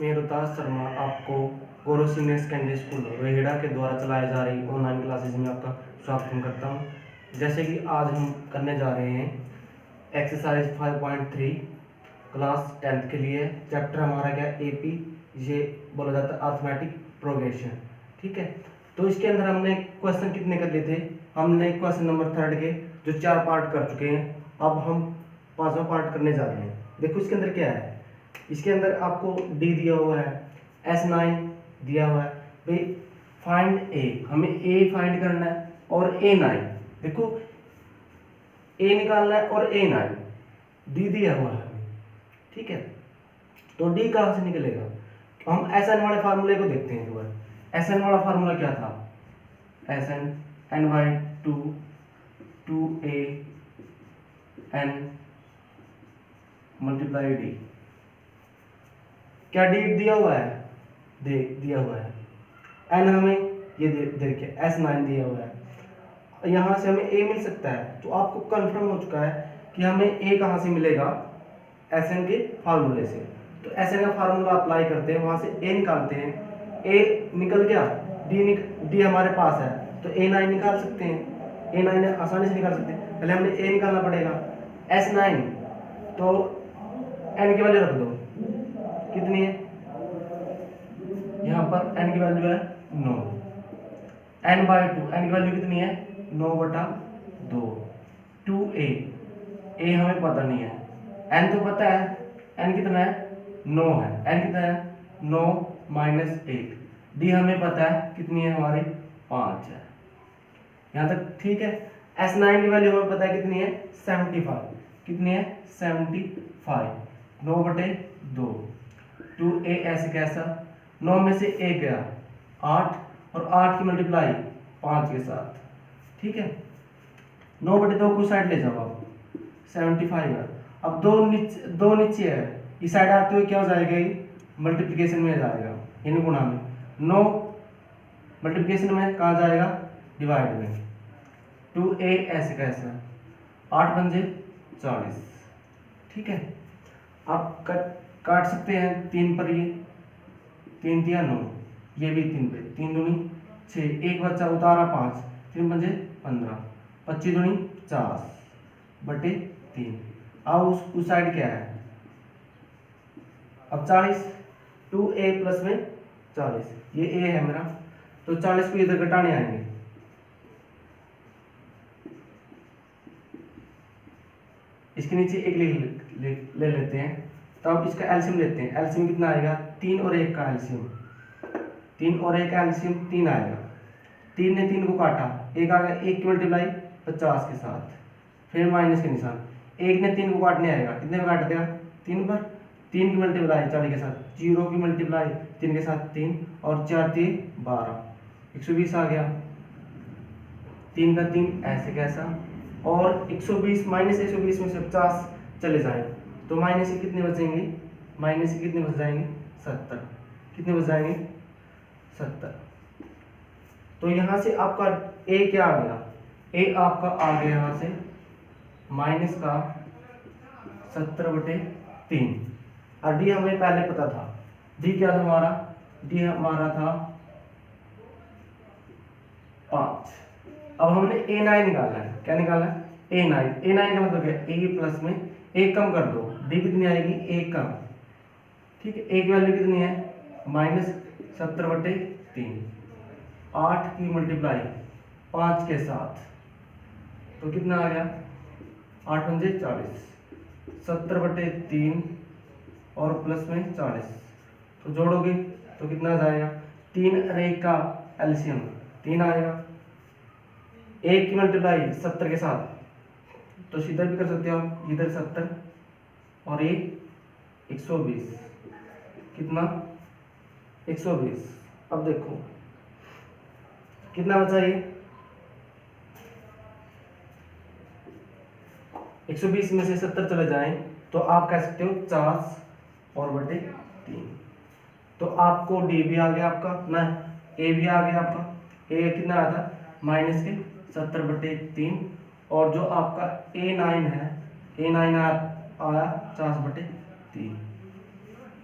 मैं रोहतास शर्मा आपको गौरव senior secondary school Rohira के द्वारा चलाए जा रही ऑनलाइन क्लासेज में आपका स्वागत करता हूं। जैसे कि आज हम करने जा रहे हैं एक्सरसाइज 5.3 क्लास 10th के लिए। चैप्टर हमारा क्या एपी, ये बोला जाता है अर्थमेटिक प्रोग्रेशन। ठीक है, तो इसके अंदर हमने क्वेश्चन कितने कर लिए थे? हमने क्वेश्चन नंबर 3 के जो 4 पार्ट कर चुके हैं, अब हम 5वां पार्ट करने जा रहे हैं। देखो इसके अंदर क्या है। इसके अंदर आपको डी दिया हुआ है, S9 दिया हुआ है भाई, फाइंड ए, हमें ए फाइंड करना है और A9, देखो ए निकालना है और A9 डी दिया हुआ है। ठीक है, तो डी कहां से निकलेगा? तो हम SN वाले फार्मूले को देखते हैं। तो SN वाला फार्मूला क्या था? SN N/2 2A N multiply D. क्या डी दिया हुआ है? दिया हुआ है। एन हमें ये देखिए S9 दिया हुआ है, यहाँ से हमें ए मिल सकता है। तो आपको कंफर्म हो चुका है कि हमें ए कहाँ से मिलेगा? SN के फार्मूले से। तो SN का फार्मूला अप्लाई करते हैं, वहाँ से ए निकालते हैं। ए निकल गया, डी हमारे पास है, तो A9 निकाल सकते हैं। A9 आसानी से निकाल सकते हैं। पहले हमने ए निकालना पड़ेगा। S9 तो एन की वैल्यू रख दो, कितनी है? यहाँ पर एन की वैल्यू है 9। N/2 एन की वैल्यू कितनी है? 9/2। 2A, ए हमें पता नहीं है, एन तो पता है, एन कितना है? 9 है। एन कितना है? 9 - 1। डी हमें पता है कितनी है हमारी? 5 है। यहाँ तक ठीक है। S9 की वैल्यू हमें पता है कितनी है? 75। कितनी है? 75। 9/2। 2A ऐसे कैसा? 9 में से 1 गया 8, और 8 की मल्टीप्लाई 5 के साथ। ठीक है, 9/2 को साइड ले जाओ आप, 75 है। अब दो नीचे है, इस साइड आते हुए क्या हो जाएगा? मल्टीप्लिकेशन में जाएगा, इन गुणा में। 9 मल्टीप्लिकेशन में कहाँ जाएगा? डिवाइड में। 2A ऐसे कैसा? 8 पंजे 40। ठीक है, आप काट सकते हैं 3 पर, ये 3 तिया 9, ये भी 3 पे, 3 दूनी 6, एक बच्चा उतारा 5, 3 पंजे 15, 25 दूनी 50/3। अब उस साइड क्या है? अब 40, 2A प्लस में 40, ये A है मेरा, तो 40 को इधर घटाने आएंगे। इसके नीचे एक ले लेते हैं, तो अब इसका एलसीएम लेते हैं। एलसीएम कितना आएगा? 3 और 1 का एलसीएम, 3 और 1 का एलसीएम 3 आएगा। 3 ने 3 को काटा, 1 आ गया, 1 की मल्टीप्लाई 50 के साथ, फिर माइनस के निशान। 1 ने 3 को काटने आएगा, कितने में काट देगा? 3 पर। 3 की मल्टीप्लाई 40 के साथ, 0 की मल्टीप्लाई 3 के साथ 3, और 4 3 12, 120 आ गया। 3 का 3 ऐसे कैसा? और 120 माइनस 120 में से 50 चले जाए तो माइनस के कितने बचेंगे? माइनस के कितने बच जाएंगे? 70। कितने बच जाएंगे? 70। तो यहाँ से आपका ए क्या आ गया? ए आपका आ गया यहाँ से माइनस का 70/3। और डी हमें पहले पता था। डी क्या था हमारा? डी हमारा था 5। अब हमने A9 निकालना है। क्या निकालना है? A9 का मतलब क्या? ए प्लस में 1 कम कर दो, डी कितनी आएगी? 1 कम। ठीक है, एक वैल्यू कितनी है? -70/3। 8 की मल्टीप्लाई 5 के साथ, तो कितना आ गया? 8 पंजे 40, 70/3 और प्लस में 40, तो जोड़ोगे तो कितना जाएगा? 3 और 1 का एलसीएम 3 आएगा। 1 की मल्टीप्लाई 70 के साथ, तो सीधा भी कर सकते हो आप, इधर 70 और ये 120, कितना? 120। अब देखो कितना बचा ये? 120 में से 70 चले जाएं तो आप कह सकते हो 50/3। तो आपको डी भी आ गया आपका ना, ए भी आ गया आपका। ए कितना आया था? माइनस के 70/3, और जो आपका A9 है, A9 आया 50/3।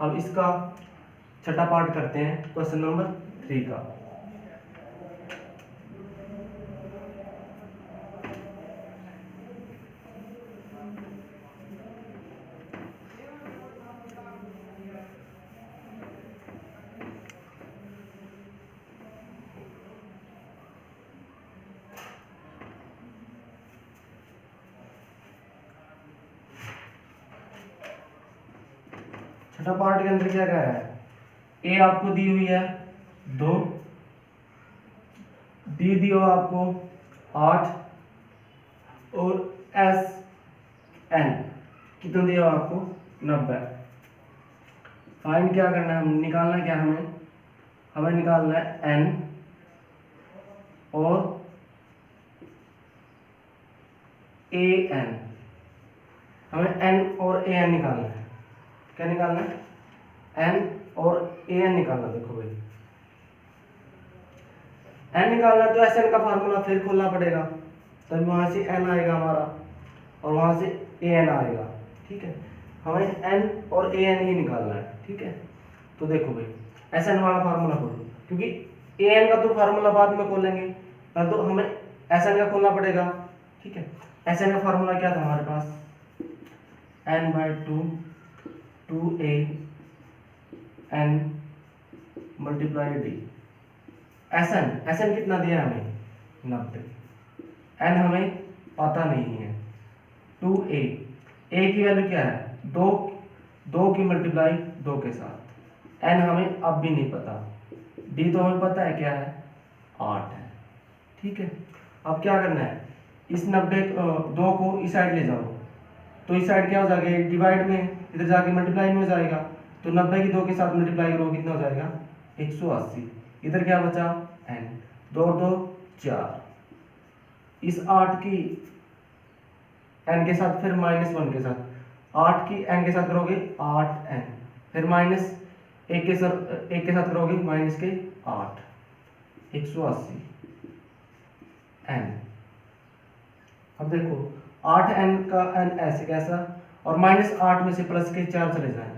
अब इसका छठा पार्ट करते हैं क्वेश्चन नंबर 3 का। छठा पार्ट के अंदर क्या कह रहा है, ए आपको दी हुई है 2, डी दियो आपको 8 और एस एन कितना दिया आपको 90। फाइंड क्या करना है, निकालना क्या हमें निकालना है एन और ए एन। हमें एन और ए एन निकालना है। क्या निकालना है, एन और ए एन निकालना। देखो भाई एन निकालना है तो एस एन का फार्मूला फिर खोलना पड़ेगा, तभी वहां से एन आएगा हमारा और वहां से ए एन आएगा। ठीक है, हमें एन और ए एन ही निकालना है। ठीक है, तो देखो भाई एस एन वाला फार्मूला खोलो, क्योंकि ए एन का तो फार्मूला बाद में खोलेंगे, पर तो हमें एस एन का खोलना पड़ेगा। ठीक है, एस एन का फार्मूला क्या था हमारे पास, n/2 2a n multiply d. S N कितना दिया हमें 90, एन हमें पता नहीं है। 2a, ए की वैल्यू क्या है 2 की मल्टीप्लाई 2 के साथ, एन हमें अब भी नहीं पता, डी तो हमें पता है क्या है 8 है। ठीक है, अब क्या करना है, इस 2 को इस साइड ले जाओ, तो इस साइड क्या हो जाएगा डिवाइड में, इधर जाके मल्टीप्लाई में हो जाएगा, तो 90 की 2 के साथ मल्टीप्लाई करो कितना हो जाएगा 180। इधर क्या बचा n, 2 और 2 4, इस 8 की n के साथ फिर -1 के साथ, 8 की n के साथ करोगे 8n, फिर -1 के साथ करोगे माइनस के 8, 180 n। अब देखो 8n का n ऐसे कैसा, और -8 में से प्लस के 4 चले जाए,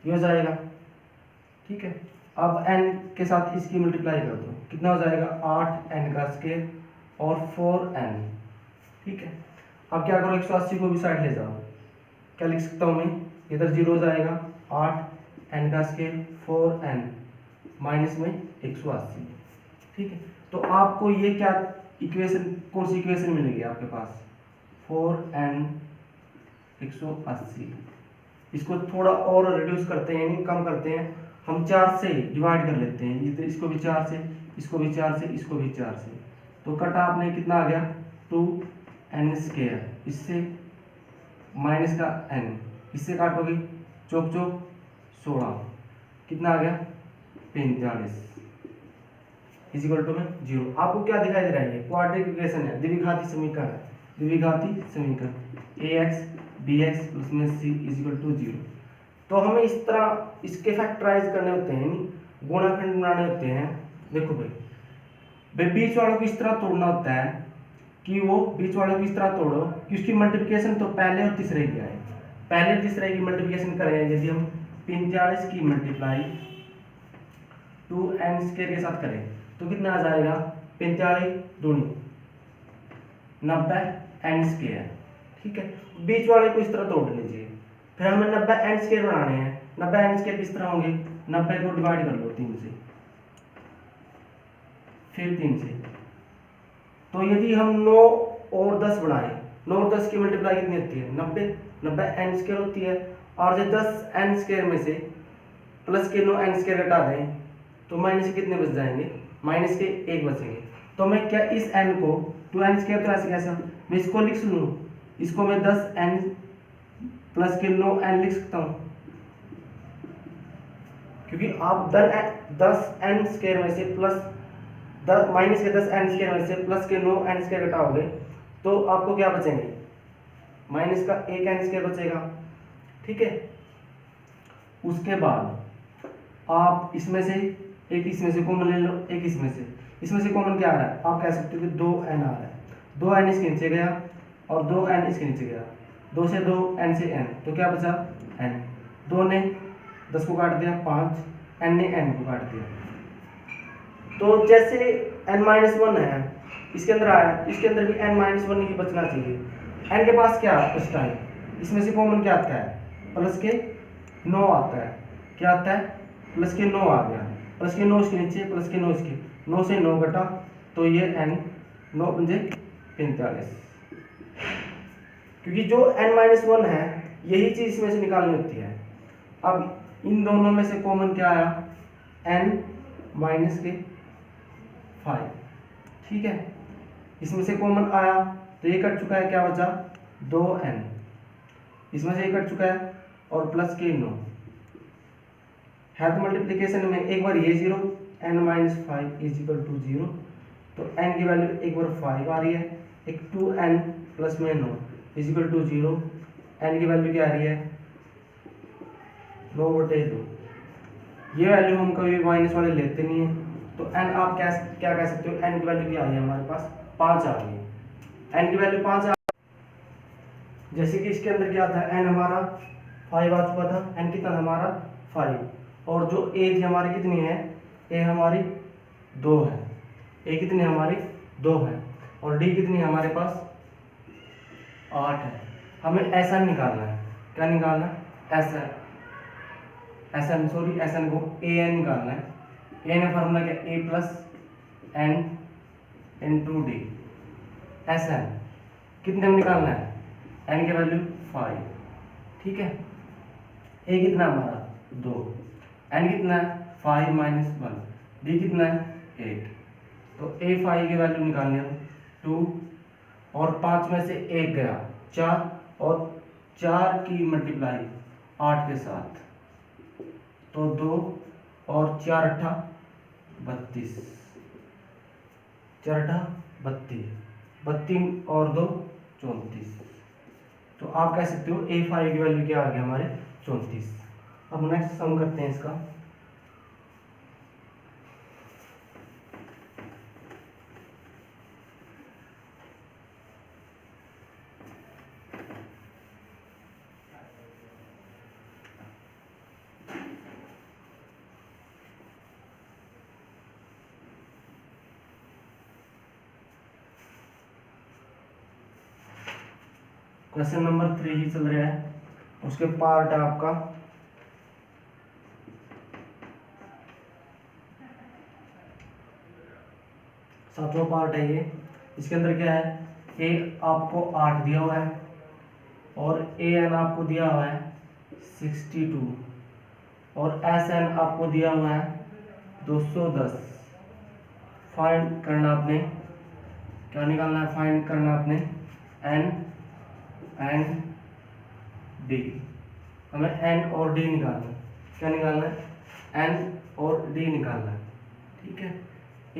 ये हो जाएगा। ठीक है, अब n के साथ इसकी मल्टीप्लाई कर दो, कितना हो जाएगा 8n का स्क्वायर और 4n। ठीक है, अब क्या करो 180 को भी साइड ले जाओ, क्या लिख सकता हूँ मैं, इधर 0 हो जाएगा, 8n का स्क्वायर 4n माइनस में 180। ठीक है, तो आपको ये क्या इक्वेशन, कौन सी इक्वेशन मिलेगी आपके पास, 4n 180। इसको थोड़ा और रिड्यूस करते हैं, यानी कम करते हैं, हम 4 से डिवाइड कर लेते हैं, इसको भी 4 से, इसको भी 4 से, इसको भी 4 से, तो कटा आपने कितना आ गया 2n स्क्वायर, इससे माइनस का n, इससे काटोगे चौक 16, कितना आ गया 45 इक्वल टू में 0। आपको क्या दिखाई दे रहा है, क्वाड्रेटिक इक्वेशन है, द्विघाती समीकरण है, द्विघाती समीकरण ax bx प्लस में c इक्वल टू 0। तो हमें इस तरह इसके फैक्टराइज करने होते हैं, यानी गुणाखंड बनाने होते हैं। देखो भाई बीच वालों को इस तरह तोड़ना होता है कि वो बीच वालों को इस तरह तोड़ो कि उसकी मल्टीप्लिकेशन तो पहले और तीसरे की आए, पहले और तीसरे की मल्टीप्लिकेशन करें, यदि हम 45 की मल्टीप्लाई 2n स्क्वायर के साथ करें तो कितना आ जाएगा 45 दूनी 90n स्क्वायर। ठीक है, बीच वाले को इस तरह तोड़ लीजिए, फिर हमें 90n स्क्वायर बनाने हैं। 90n स्क्वायर किस तरह होंगे, 90 को डिवाइड कर लो 3 से, फिर 3 से, तो यदि हम 9 और 10 बनाए, 9 और 10 की मल्टीप्लाई कितनी होती है 90n स्क्वायर होती है, और जब 10n स्क्वायर में से प्लस के 9n स्क्वायर घटा दें तो माइनस के कितने बच जाएंगे, माइनस के 1 बचेंगे। तो मैं क्या इस n को 2n स्क्वायर, तो ऐसे कैसा मैं इसको लिख लूँ, इसको मैं 10n प्लस के 9n लिख सकता हूँ, क्योंकि आप 10n स्क्वायर में से प्लस माइनस के 10n स्क्वायर में से प्लस के 9n स्क्वायर घटाओगे तो आपको क्या बचेंगे, माइनस का 1n स्क्वायर बचेगा। ठीक है, उसके बाद आप इसमें से एक, इसमें से कॉमन ले लो, एक इसमें से कॉमन क्या आ रहा है, आप कह सकते हो कि 2n आ रहा है, 2n इसके नीचे गया और 2n इसके नीचे गया, 2 से 2 n से n, तो क्या बचा n, 2 ने 10 को काट दिया 5, n ने n को काट दिया। तो जैसे n-1 है इसके अंदर आया, इसके अंदर भी n-1 ही बचना चाहिए। n के पास क्या है उस टाइम, इसमें से कॉमन क्या आता है, प्लस के 9 आता है। क्या आता है, प्लस के 9 आ गया। प्लस के 9 इसके नीचे, प्लस के 9 इसके, 9 से 9 घटा तो ये n 9 पंजे 45। क्योंकि जो n-1 है यही चीज इसमें से निकालनी होती है। अब इन दोनों में से कॉमन क्या आया, n-5, ठीक है। इसमें से कॉमन आया तो ये कट चुका है, क्या बचा 2n, इसमें से ये कट चुका है और प्लस के 9 है। तो मल्टीप्लिकेशन में एक बार ये 0, n-5 इज इक्वल टू 0, तो n की वैल्यू एक बार 5 आ रही है, एक 2n प्लस में 9 इज इक्वल टू 0, n की वैल्यू क्या आ रही है 9/2। ये वैल्यू हम कभी माइनस वाले लेते नहीं है, तो n आप क्या कह सकते हो, n की वैल्यू क्या आ रही है हमारे पास 5 आ रही है। n की वैल्यू 5 जैसे कि इसके अंदर क्या था, n हमारा 5 आ चुका था, n कितना हमारा 5, और जो a थी हमारी कितनी है, a हमारी 2 है, a कितनी हमारी 2 है, और d कितनी है हमारे पास 8 है। हमें ऐसा निकालना है, क्या निकालना है, ऐसा SN सॉरी SN को AN निकालना है। AN का फार्मूला क्या, A plus N into D. SN कितने में निकालना है, N की वैल्यू 5, ठीक है। A कितना हमारा 2, N कितना है 5 माइनस 1, D कितना है 8, तो A5 की वैल्यू निकालनी है 2, और 5 में से 1 गया 4, और 4 की मल्टीप्लाई 8 के साथ, तो 2 और 4 अट्ठा 32, 4 अट्ठा 32, 32 और 2 34। तो आप कह सकते हो A5 की वैल्यू क्या आ गया हमारे 34। अब नेक्स्ट सम करते हैं इसका। क्वेश्चन नंबर 3 ही चल रहा है, उसके पार्ट है आपका 7वां पार्ट है ये। इसके अंदर क्या है, ए आपको 8 दिया हुआ है और AN आपको दिया हुआ है 62, और SN आपको दिया हुआ है 210। फाइंड करना आपने, क्या निकालना है, फाइंड करना आपने N एंड D। हमें N और D निकालना है, क्या निकालना है, N और D निकालना है, ठीक है। A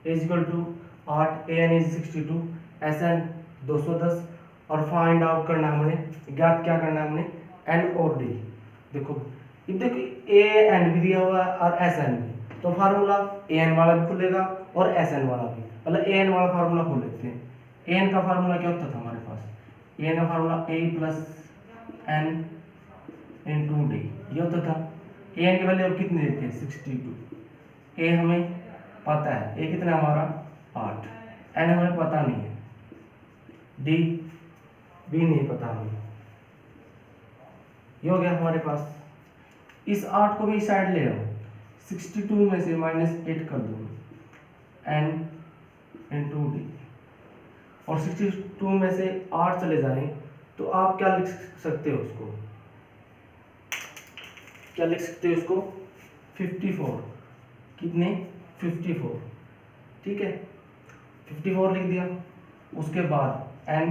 is equal to 8, AN is 62, SN 210, और फाइंड आउट करना हमने, ज्ञात क्या करना है हमने, N और D। देखो AN भी दिया हुआ है और SN भी, तो फार्मूला AN वाला भी खुलेगा और SN वाला भी। मतलब AN वाला फार्मूला खोल लेते हैं। AN का फार्मूला क्या होता था हमारे पास, AN का formula A plus N into D ये होता था। AN की वैल्यू अब कितनी देते हैं 62, A हमें पता है, A कितना हमारा 8, N हमें पता नहीं है, D भी नहीं पता हमें। ये हो गया हमारे पास। इस 8 को भी साइड ले आओ, 62 में से -8 कर दो, N इंटू D, और 62 में से 8 चले जाएं तो आप क्या लिख सकते हो उसको, क्या लिख सकते हो उसको 54, कितने 54, ठीक है 54 लिख दिया। उसके बाद N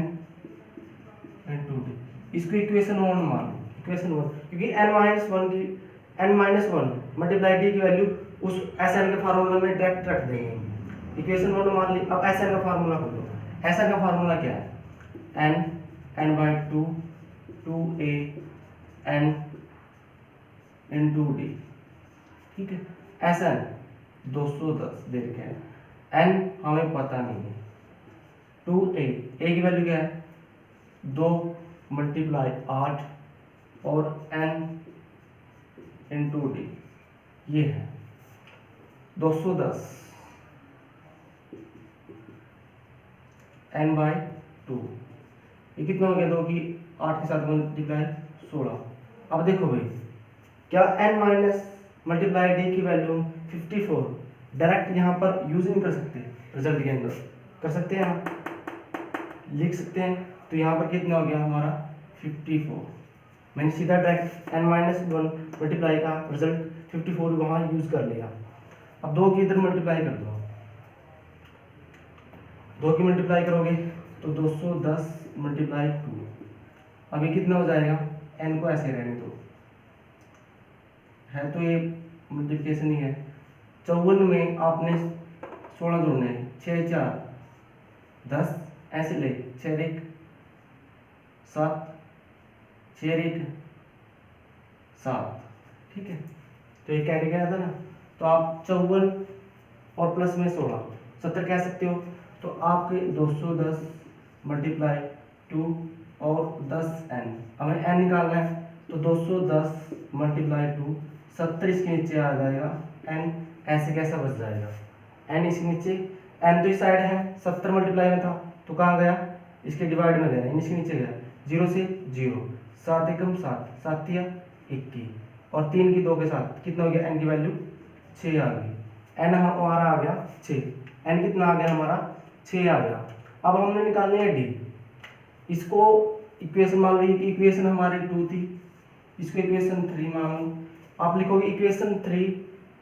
इंटू D, इसको इक्वेशन 1 मान, इक्वेशन 1, क्योंकि n-1 मल्टीप्लाई D की वैल्यू उस SN के फार्मूला में डायरेक्ट रख देंगे। इक्वेशन 1 मान ली। अब SN का फार्मूला खोलो, SN का फार्मूला क्या है, n/2 2a n into D, ठीक है। SN 210 दे रखे हैं, n हमें पता नहीं है, 2a की वैल्यू क्या है 2 × 8 और n इंटू डी, ये है 210 n बाई 2। ये कितना हो गया, 2 की 8 के साथ मल्टीप्लाई 16। अब देखो भाई, क्या n माइनस मल्टीप्लाई डी की वैल्यू 54 डायरेक्ट यहाँ पर यूज नहीं कर सकते, रिजल्ट के अंदर कर सकते हैं, हम लिख सकते हैं। तो यहाँ पर कितना हो गया हमारा 54, मैंने सीधा डायरेक्ट n माइनस 1 मल्टीप्लाई का रिजल्ट 54 वहाँ यूज कर लिया। अब 2 की इधर मल्टीप्लाई कर दो, 2 की मल्टीप्लाई करोगे तो 210 मल्टीप्लाई 2, अब ये कितना हो जाएगा, n को ऐसे रहने दो, है तो ये मल्टीप्लिकेशन ही है। 54 में आपने 16 जोड़ने हैं, 6 4 10, ऐसे ले 6 1 7, 6 1 7, ठीक है। तो ये कैरी गया था ना, तो आप 54 और प्लस में 16 70 कह सकते हो। तो आपके 210 मल्टीप्लाई 2 और 10n, हमें n निकालना है, तो 210 मल्टीप्लाई 2 70 इसके नीचे आ जाएगा, n ऐसे कैसा बच जाएगा, n इसके नीचे, n तो इस साइड है 70 मल्टीप्लाई में था तो कहाँ गया, इसके डिवाइड में गया, n इसके नीचे गया, 0 से 0, 7 एकम 7, 7 या 21 और 3 की 2 के साथ कितना हो गया, n की वैल्यू 6 आ गई, n हमारा आ गया 6, n कितना आ गया हमारा 6 आ गया। अब हमने निकालनी है डी, इसको इक्वेशन मान लो, इक्वेशन हमारी 2 थी, इसको इक्वेशन 3 मान लो। आप लिखोगे equation 3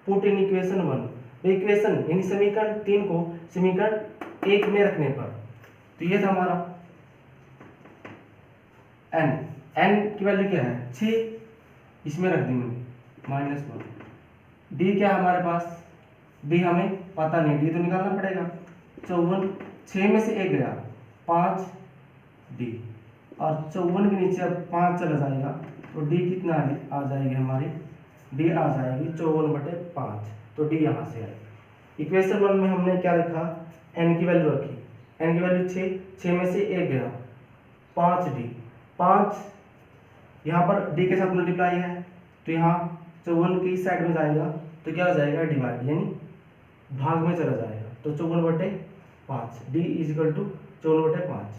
put in equation 1, equation यानी समीकरण 3 को समीकरण 1 में रखने पर, तो ये था हमारा n, n की वैल्यू क्या है 6, इसमें रख दी मैंने -1। डी क्या है हमारे पास, डी हमें पता नहीं, डी तो निकालना पड़ेगा। 54, 6 में से 1 गया 5 डी, और 54 के नीचे अब 5 चला जाएगा तो डी कितना आ जाएगी हमारी, डी आ जाएगी 54/5, तो डी यहाँ से आएगी। इक्वेशन 1 में हमने क्या लिखा, n की वैल्यू रखी, n की वैल्यू 6 में से 1 गया 5 डी, 5 यहाँ पर डी के साथ मल्टीप्लाई है तो यहाँ 54 की साइड में जाएगा तो क्या हो जाएगा, डिवाइड यानी भाग में चला जाएगा, तो 54/5, डी इज इक्वल टू 54/5।